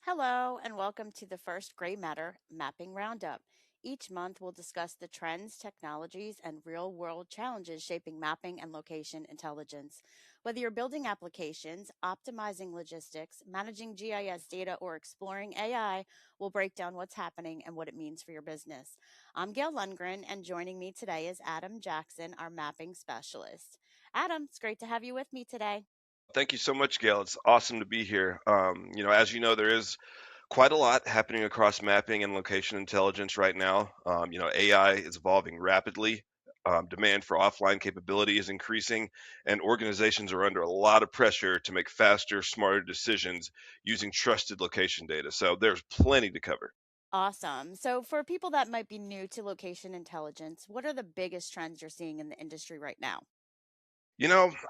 Hello, and welcome to the first Gray Matter Mapping Roundup. Each month, we'll discuss the trends, technologies, and real world challenges shaping mapping and location intelligence. Whether you're building applications, optimizing logistics, managing GIS data, or exploring AI, we'll break down what's happening and what it means for your business. I'm Gail Lundgren, and joining me today is Adam Jackson, our mapping specialist. Adam, it's great to have you with me today. Thank you so much, Gail. It's awesome to be here. As you know, there is quite a lot happening across mapping and location intelligence right now. AI is evolving rapidly. Demand for offline capability is increasing, and organizations are under a lot of pressure to make faster, smarter decisions using trusted location data. So there's plenty to cover. Awesome. So, for people that might be new to location intelligence, what are the biggest trends you're seeing in the industry right now?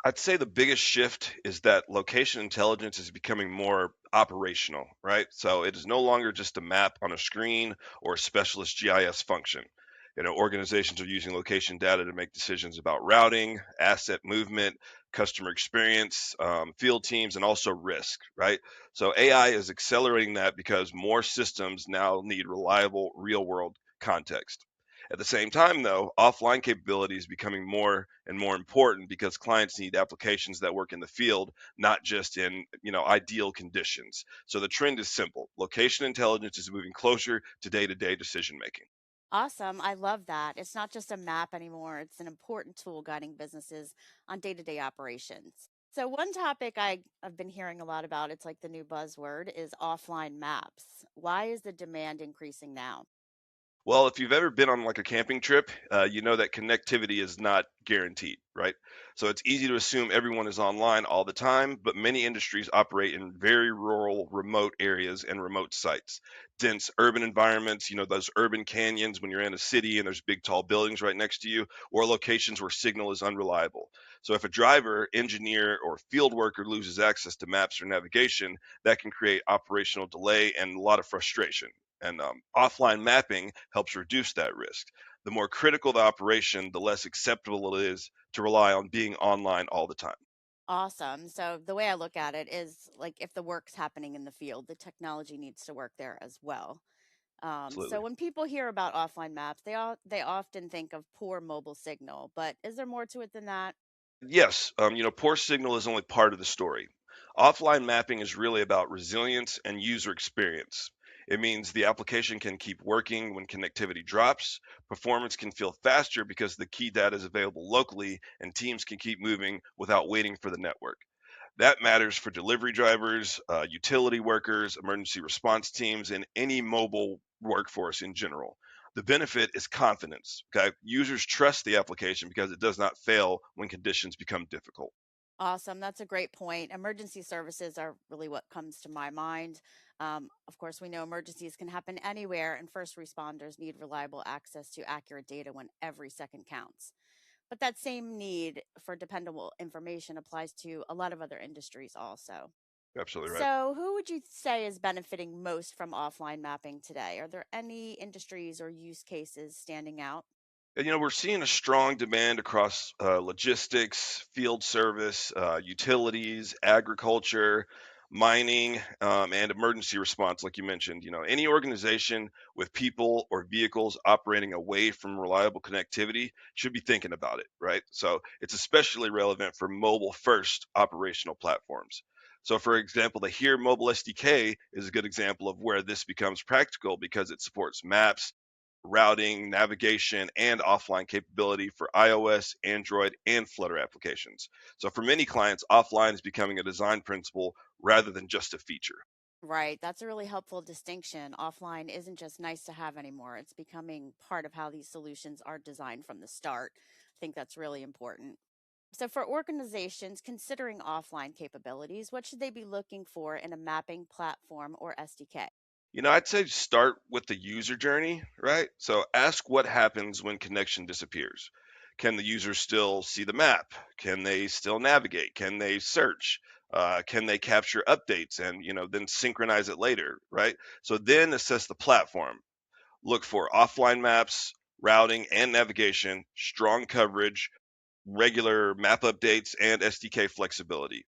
I'd say the biggest shift is that location intelligence is becoming more operational, right? So it is no longer just a map on a screen or a specialist GIS function. Organizations are using location data to make decisions about routing, asset movement, customer experience, field teams, and also risk, right? So AI is accelerating that because more systems now need reliable real world context. At the same time, though, offline capability is becoming more and more important because clients need applications that work in the field, not just in, ideal conditions. So the trend is simple. Location intelligence is moving closer to day-to-day decision making. Awesome. I love that. It's not just a map anymore, it's an important tool guiding businesses on day to day operations. So, one topic I've been hearing a lot about, it's like the new buzzword, is offline maps. Why is the demand increasing now? Well, if you've ever been on like a camping trip, you know that connectivity is not guaranteed, right? So it's easy to assume everyone is online all the time, but many industries operate in very rural, remote areas and remote sites. Dense urban environments, those urban canyons when you're in a city and there's big tall buildings right next to you, or locations where signal is unreliable. So if a driver, engineer, or field worker loses access to maps or navigation, that can create operational delay and a lot of frustration. And offline mapping helps reduce that risk. The more critical the operation, the less acceptable it is to rely on being online all the time. Awesome. So, the way I look at it is like if the work's happening in the field, the technology needs to work there as well. So Absolutely. when people hear about offline maps, they often think of poor mobile signal. But is there more to it than that? Yes, poor signal is only part of the story. Offline mapping is really about resilience and user experience. It means the application can keep working when connectivity drops, performance can feel faster because the key data is available locally, and teams can keep moving without waiting for the network. That matters for delivery drivers, utility workers, emergency response teams, and any mobile workforce in general. The benefit is confidence. Okay, users trust the application because it does not fail when conditions become difficult. Awesome. That's a great point. Emergency services are really what comes to my mind. Of course, we know emergencies can happen anywhere, and first responders need reliable access to accurate data when every second counts. But that same need for dependable information applies to a lot of other industries also. Absolutely right. So, who would you say is benefiting most from offline mapping today? Are there any industries or use cases standing out? And, we're seeing a strong demand across logistics, field service, utilities, agriculture, mining, and emergency response, like you mentioned. Any organization with people or vehicles operating away from reliable connectivity should be thinking about it, right? So it's especially relevant for mobile first operational platforms. So, for example, the Here Mobile SDK is a good example of where this becomes practical because it supports maps, routing, navigation, and offline capability for iOS, Android, and Flutter applications. So for many clients, offline is becoming a design principle rather than just a feature. Right. That's a really helpful distinction. Offline isn't just nice to have anymore, it's becoming part of how these solutions are designed from the start. I think that's really important. So, for organizations considering offline capabilities, what should they be looking for in a mapping platform or SDK? I'd say start with the user journey, right? So ask what happens when connection disappears. Can the user still see the map? Can they still navigate? Can they search? Can they capture updates and then synchronize it later, right? So then assess the platform. Look for offline maps, routing and navigation, strong coverage, regular map updates, and SDK flexibility.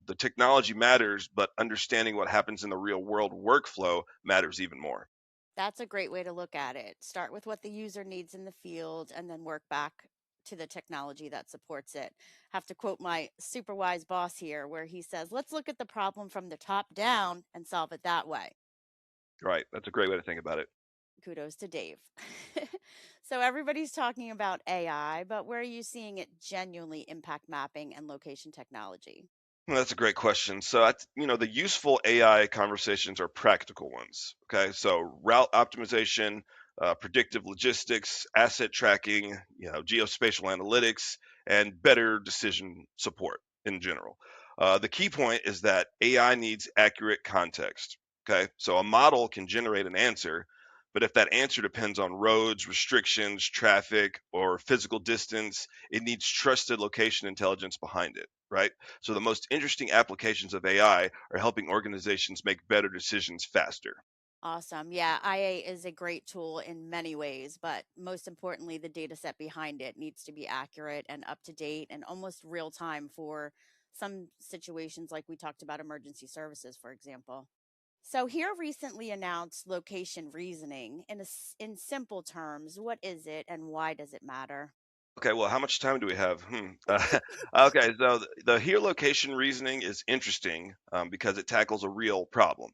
the technology matters, but understanding what happens in the real world workflow matters even more. That's a great way to look at it. Start with what the user needs in the field and then work back to the technology that supports it. Have to quote my super wise boss here, where he says, let's look at the problem from the top down and solve it that way. Right. That's a great way to think about it. Kudos to Dave. So everybody's talking about AI, but where are you seeing it genuinely impact mapping and location technology? Well, that's a great question. So, the useful AI conversations are practical ones. Okay. So, route optimization, predictive logistics, asset tracking, geospatial analytics, and better decision support in general. The key point is that AI needs accurate context. Okay. So, a model can generate an answer, but if that answer depends on roads, restrictions, traffic, or physical distance, it needs trusted location intelligence behind it. Right. So the most interesting applications of AI are helping organizations make better decisions faster. Awesome. Yeah, IA is a great tool in many ways, but most importantly, the data set behind it needs to be accurate and up to date and almost real time for some situations like we talked about emergency services, for example. So here recently announced location reasoning in simple terms, what is it and why does it matter? Okay, well, how much time do we have? Okay, so the here location reasoning is interesting because it tackles a real problem.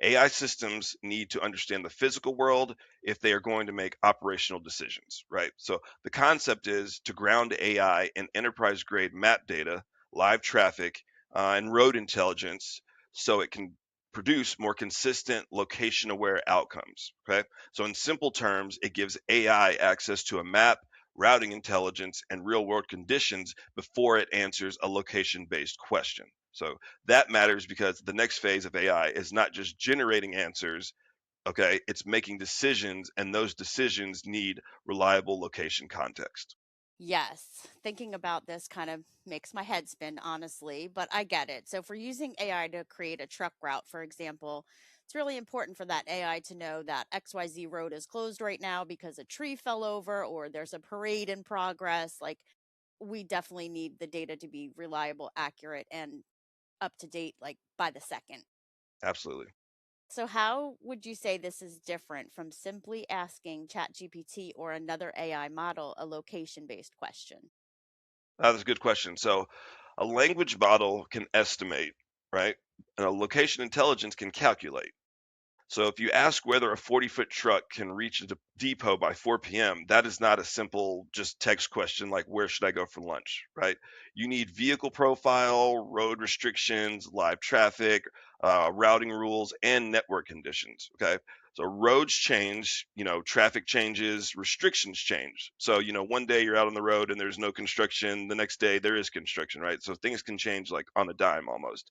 AI systems need to understand the physical world if they are going to make operational decisions, right? So the concept is to ground AI in enterprise grade map data, live traffic, and road intelligence so it can produce more consistent location aware outcomes. Okay, so in simple terms, it gives AI access to a map, routing intelligence, and real world conditions before it answers a location based question. So that matters because the next phase of AI is not just generating answers, okay, it's making decisions, and those decisions need reliable location context. Yes, thinking about this kind of makes my head spin, honestly, but I get it. So, for using AI to create a truck route, for example, it's really important for that AI to know that XYZ road is closed right now because a tree fell over or there's a parade in progress. Like, we definitely need the data to be reliable, accurate, and up to date, like by the second. Absolutely. So, how would you say this is different from simply asking ChatGPT or another AI model a location based question? That's a good question. So a language model can estimate, right? And a location intelligence can calculate. So if you ask whether a 40-foot truck can reach a depot by 4 p.m., that is not a simple just text question like where should I go for lunch, right? You need vehicle profile, road restrictions, live traffic, routing rules, and network conditions. Okay. So roads change, traffic changes, restrictions change. So, one day you're out on the road and there's no construction, the next day there is construction, right? So things can change like on a dime almost.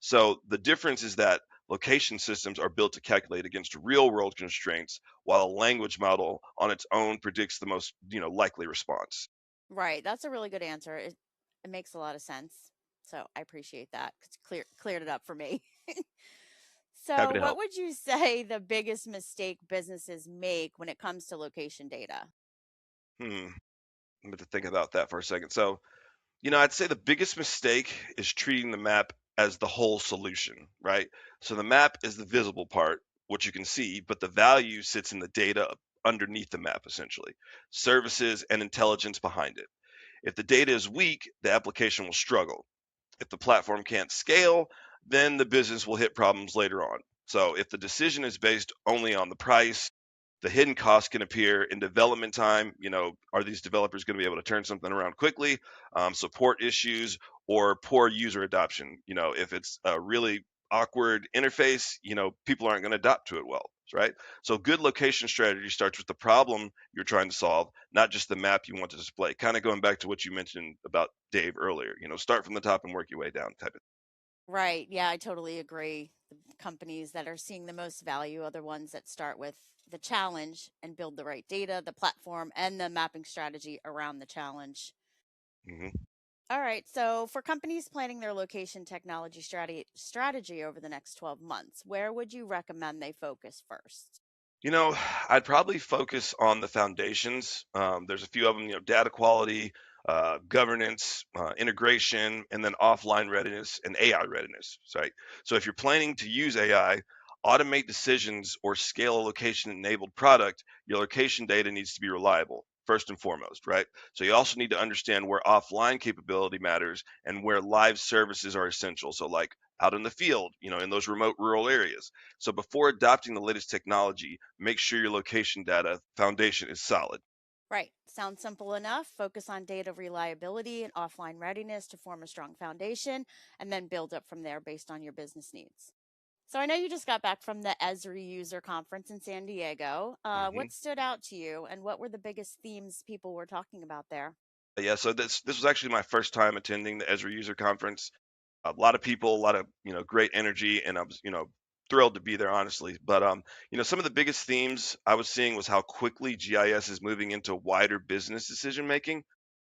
So the difference is that location systems are built to calculate against real world constraints, while a language model on its own predicts the most, likely response. Right. That's a really good answer. It makes a lot of sense. So I appreciate that. It's cleared it up for me. Happy So to what help. would you say the biggest mistake businesses make when it comes to location data? Hmm. I'm going to think about that for a second. So, I'd say the biggest mistake is treating the map as the whole solution, right? So the map is the visible part, what you can see, but the value sits in the data underneath the map, essentially, services and intelligence behind it. If the data is weak, the application will struggle. If the platform can't scale, then the business will hit problems later on. So if the decision is based only on the price, the hidden costs can appear in development time. Are these developers going to be able to turn something around quickly? Support issues or poor user adoption. If it's a really awkward interface, people aren't going to adopt to it well, right? So good location strategy starts with the problem you're trying to solve, not just the map you want to display. Kind of going back to what you mentioned about Dave earlier. Start from the top and work your way down type of. Right. Yeah, I totally agree. The companies that are seeing the most value are the ones that start with the challenge and build the right data, the platform, and the mapping strategy around the challenge. Mhm. All right. So, for companies planning their location technology strategy over the next 12 months, where would you recommend they focus first? You know, I'd probably focus on the foundations. There's a few of them, data quality, governance, integration, and then offline readiness and AI readiness, right? So if you're planning to use AI, automate decisions, or scale a location-enabled product, your location data needs to be reliable, first and foremost, right? So you also need to understand where offline capability matters and where live services are essential. So like out in the field, in those remote rural areas. So before adopting the latest technology, make sure your location data foundation is solid. Right. Sounds simple enough. Focus on data reliability and offline readiness to form a strong foundation, and then build up from there based on your business needs. So I know you just got back from the Esri User Conference in San Diego. Hmm. What stood out to you, and what were the biggest themes people were talking about there? Yeah, so this was actually my first time attending the Esri User Conference. A lot of people, a lot of great energy, and I was thrilled to be there, honestly. But some of the biggest themes I was seeing was how quickly GIS is moving into wider business decision making.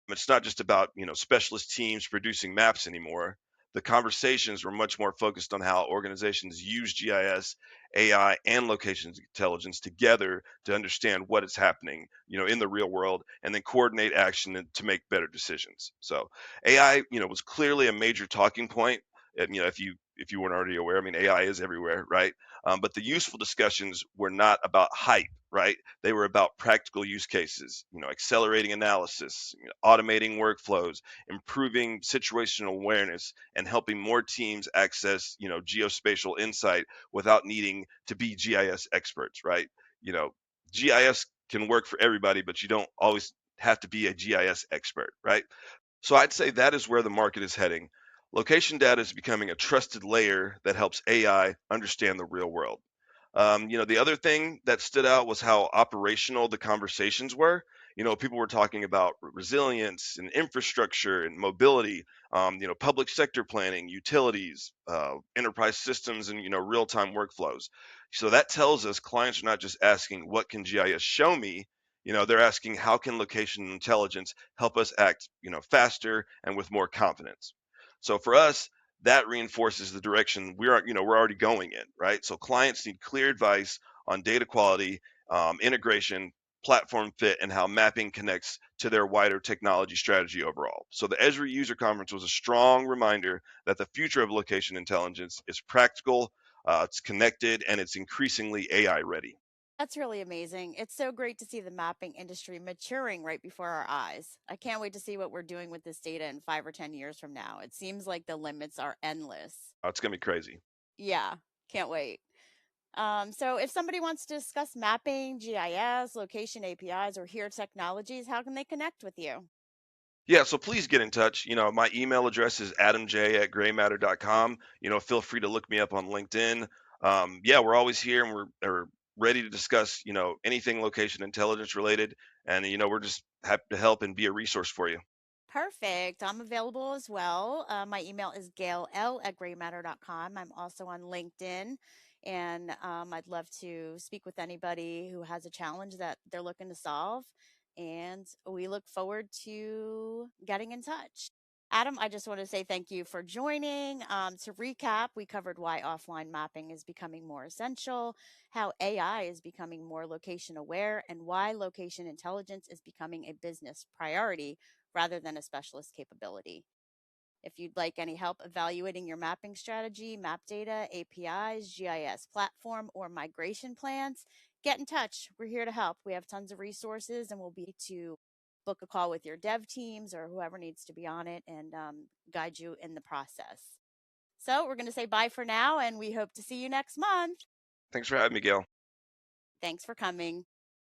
It's not just about specialist teams producing maps anymore. The conversations were much more focused on how organizations use GIS, AI, and location intelligence together to understand what is happening, in the real world, and then coordinate action to make better decisions. So AI, was clearly a major talking point. And, if you weren't already aware, I mean, AI is everywhere, right? But the useful discussions were not about hype, right? They were about practical use cases, accelerating analysis, automating workflows, improving situational awareness, and helping more teams access, geospatial insight without needing to be GIS experts, right? You know, GIS can work for everybody, but you don't always have to be a GIS expert, right? So I'd say that is where the market is heading. Location data is becoming a trusted layer that helps AI understand the real world. The other thing that stood out was how operational the conversations were. People were talking about resilience and infrastructure and mobility, public sector planning, utilities, enterprise systems, and real-time workflows. So that tells us clients are not just asking, "What can GIS show me?" They're asking, "How can location intelligence help us act, faster and with more confidence?" So for us, that reinforces the direction we're already going in, right? So clients need clear advice on data quality, integration, platform fit, and how mapping connects to their wider technology strategy overall. So the Esri User Conference was a strong reminder that the future of location intelligence is practical, it's connected, and it's increasingly AI ready. That's really amazing. It's so great to see the mapping industry maturing right before our eyes. I can't wait to see what we're doing with this data in 5 or 10 years from now. It seems like the limits are endless. It's gonna be crazy. Yeah, can't wait. So, if somebody wants to discuss mapping, GIS, location APIs, or hear technologies, how can they connect with you? Yeah, so please get in touch. My email address is adamj@graymatter.com. Feel free to look me up on LinkedIn. Yeah, we're always here and we're ready to discuss, anything location intelligence related. And, we're just happy to help and be a resource for you. Perfect. I'm available as well. My email is gail@graymatter.com. I'm also on LinkedIn, and I'd love to speak with anybody who has a challenge that they're looking to solve. And we look forward to getting in touch. Adam, I just want to say thank you for joining. To recap, we covered why offline mapping is becoming more essential, how AI is becoming more location aware, and why location intelligence is becoming a business priority rather than a specialist capability. If you'd like any help evaluating your mapping strategy, map data, APIs, GIS platform, or migration plans, get in touch. We're here to help. We have tons of resources and we'll be to book a call with your dev teams or whoever needs to be on it and guide you in the process. So we're going to say bye for now and we hope to see you next month. Thanks for having me, Gail. Thanks for coming.